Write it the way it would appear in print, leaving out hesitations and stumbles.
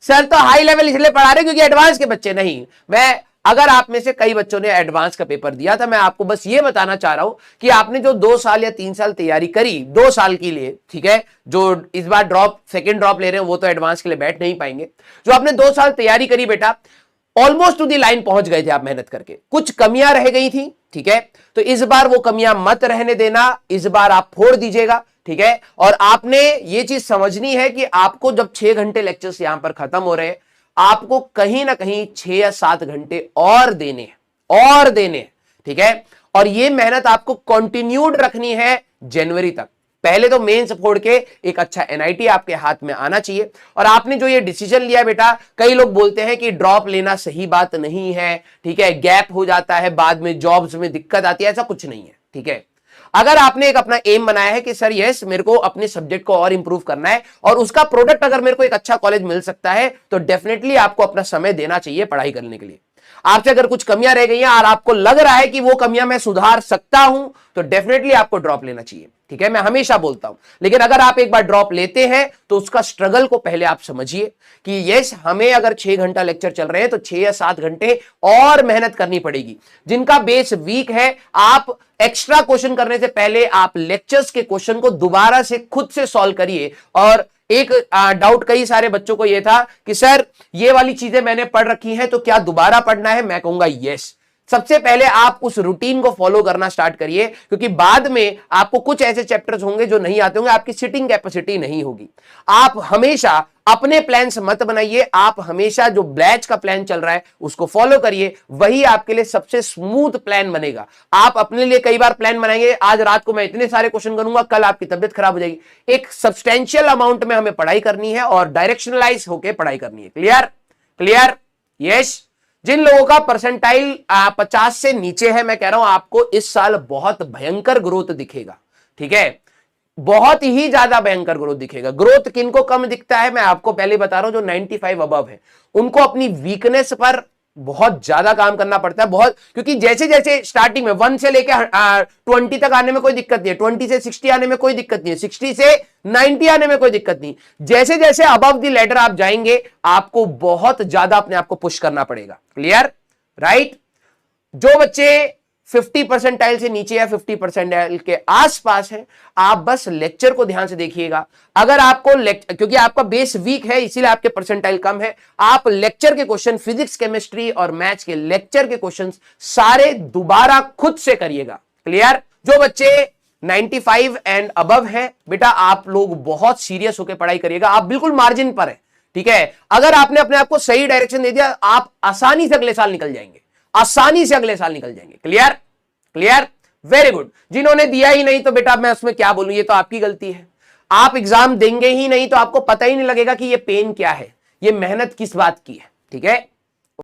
Sir तो high level इसलिए पढ़ा रहे क्योंकि एडवांस के बच्चे नहीं। मैं अगर आप में से कई बच्चों ने एडवांस का पेपर दिया था, मैं आपको बस ये बताना चाह रहा हूं कि आपने जो 2 साल या 3 साल तैयारी करी 2 साल के लिए, ठीक है, जो इस बार सेकंड ड्रॉप ले रहे हैं वो तो एडवांस के लिए बैठ नहीं पाएंगे। जो आपने 2 साल तैयारी करी बेटा, ऑलमोस्ट टू दी लाइन पहुंच गए थे आप मेहनत करके, कुछ कमियां रह गई थी, ठीक है, तो इस बार वो कमियां मत रहने देना, इस बार आप फोड़ दीजिएगा, ठीक है। और आपने ये चीज समझनी है कि आपको जब 6 घंटे लेक्चर्स यहां पर खत्म हो रहे हैं, आपको कहीं ना कहीं 6 या 7 घंटे और देने, ठीक है। और ये मेहनत आपको कंटिन्यूड रखनी है जनवरी तक। पहले तो मेंस फोड़ के एक अच्छा एनआईटी आपके हाथ में आना चाहिए। और आपने जो ये डिसीजन लिया बेटा, कई लोग बोलते हैं कि ड्रॉप लेना सही बात नहीं है, ठीक है, गैप हो जाता है, बाद में जॉब्स में दिक्कत आती है, ऐसा कुछ नहीं है, ठीक है। अगर आपने एक अपना एम बनाया है कि सर यस मेरे को अपने सब्जेक्ट को और इंप्रूव करना है और उसका प्रोडक्ट अगर मेरे को एक अच्छा कॉलेज मिल सकता है, तो डेफिनेटली आपको अपना समय देना चाहिए पढ़ाई करने के लिए। आपसे अगर कुछ कमियां रह गई हैं और आपको लग रहा है कि वो कमियां मैं सुधार सकता हूं, तो डेफिनेटली आपको ड्रॉप लेना चाहिए, ठीक है, मैं हमेशा बोलता हूं। लेकिन अगर आप एक बार ड्रॉप लेते हैं तो उसका स्ट्रगल को पहले आप समझिए कि यस हमें अगर 6 घंटा लेक्चर चल रहे हैं तो 6 या 7 घंटे और मेहनत करनी पड़ेगी। जिनका बेस वीक है, आप एक्स्ट्रा क्वेश्चन करने से पहले आप लेक्चर्स के क्वेश्चन को दोबारा से खुद से सॉल्व करिए। और एक डाउट कई सारे बच्चों को यह था कि सर ये वाली चीजें मैंने पढ़ रखी हैं तो क्या दोबारा पढ़ना है? मैं कहूंगा यस, सबसे पहले आप उस रूटीन को फॉलो करना स्टार्ट करिए, क्योंकि बाद में आपको कुछ ऐसे चैप्टर्स होंगे जो नहीं आते होंगे, आपकी सिटिंग कैपेसिटी नहीं होगी। आप हमेशा अपने प्लान्स मत बनाइए, आप हमेशा जो बैच का प्लान चल रहा है उसको फॉलो करिए, वही आपके लिए सबसे स्मूथ प्लान बनेगा। आप अपने लिए कई बार प्लान बनाएंगे, आज रात को मैं इतने सारे क्वेश्चन करूंगा, कल आपकी तबियत खराब हो जाएगी। एक सब्सटेंशियल अमाउंट में हमें पढ़ाई करनी है और डायरेक्शनलाइज होकर पढ़ाई करनी है। क्लियर? यस। जिन लोगों का परसेंटाइल 50 से नीचे है, मैं कह रहा हूं आपको इस साल बहुत भयंकर ग्रोथ दिखेगा, ठीक है, बहुत ही ज्यादा भयंकर ग्रोथ दिखेगा। ग्रोथ किनको कम दिखता है मैं आपको पहले बता रहा हूं, जो 95 अबव है उनको अपनी वीकनेस पर बहुत ज्यादा काम करना पड़ता है, बहुत, क्योंकि जैसे जैसे स्टार्टिंग में 1 से लेकर 20 तक आने में कोई दिक्कत नहीं है, 20 से 60 आने में कोई दिक्कत नहीं है, 60 से 90 आने में कोई दिक्कत नहीं। जैसे जैसे अबव द लैडर आप जाएंगे, आपको बहुत ज्यादा अपने आप को पुश करना पड़ेगा। क्लियर? राइट? जो बच्चे 50 परसेंटाइल से नीचे या 50 परसेंटाइल के आसपास है, आप बस लेक्चर को ध्यान से देखिएगा। अगर आपको क्योंकि आपका बेस वीक है इसीलिए आपके परसेंटाइल कम है, आप लेक्चर के क्वेश्चन, फिजिक्स, केमिस्ट्री और मैथ्स के लेक्चर के क्वेश्चन सारे दोबारा खुद से करिएगा। क्लियर? जो बच्चे 95 एंड अबव है बेटा, आप लोग बहुत सीरियस होकर पढ़ाई करिएगा, आप बिल्कुल मार्जिन पर है, ठीक है। अगर आपने अपने आप को सही डायरेक्शन दे दिया, आप आसानी से अगले साल निकल जाएंगे, क्लियर? Very good. जिन्होंने दिया ही नहीं तो बेटा मैं उसमें क्या बोलूं, ये तो आपकी गलती है। आप एग्जाम देंगे ही नहीं तो आपको पता ही नहीं लगेगा कि ये पेन क्या है, ये मेहनत किस बात की है, ठीक है।